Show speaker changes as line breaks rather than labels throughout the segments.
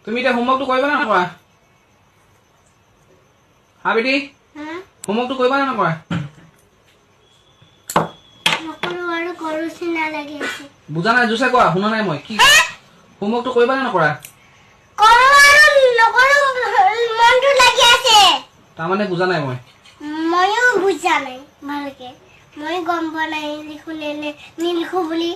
তুমি এটা হোমৱৰ্কটো কৰিবা না নকৰা হা বেটি হোমৱৰ্কটো কৰিবা না নকৰা বুজা নাই জোচে কোৱা শুনা নাই মই কি হোমৱৰ্কটো কৰিবা না নকৰা তাৰমানে বুজা নাই মইও
বুজা নাই ভালকে মই গম পোৱা নাই লিখো নে নিলিখো বুলি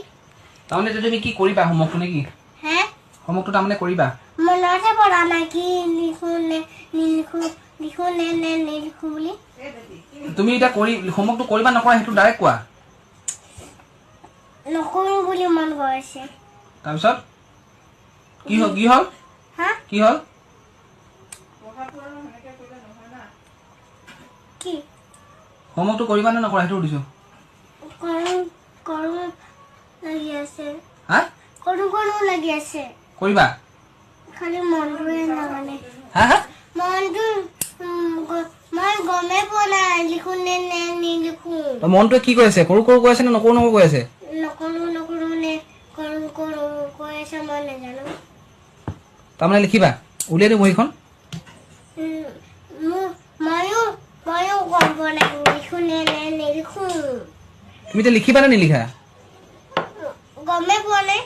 তাৰমানে তুমি কি কৰিবা হোমৱৰ্কটো নেকি
হে
হোমৱৰ্কটো তাৰমানে কৰিবা
মনতে পৰা নাই কি লিখো নে নিলিখো বুলি
তুমি এটা কৰি হোমৱৰ্কটো কৰিবা নকৰা সেইটো ডাইৰেক্ট কোৱা
নকৰো বুলি মন গৈছে
তাৰপিছত কি হ'ল
হা
কি হ'ল
কি
হোমৱৰ্কটো কৰিবা নে নকৰা সেইটো সুধিছো
কৰো লাগি আছে
হা
কৰো লাগি আছে
কৰিবা
খালি মনটোৱে নামানে
হা হা
মনটো মই গমে পোৱা নাই লিখো নে নিলিখো
মনটোৱে কি কৈ আছে কৰো কৈ আছে নে নকৰো কৈ আছে
নকৰো নে কৰো কৈ আছে মই নাজানো
তাৰমানে লিখিবা উলিয়াই দিওঁ বহীখন
ময়ো গম পোৱা নাই লিখো নে নিলিখো
তুমি এতিয়া লিখিবা নে নিলিখা
গমে পোৱা নাই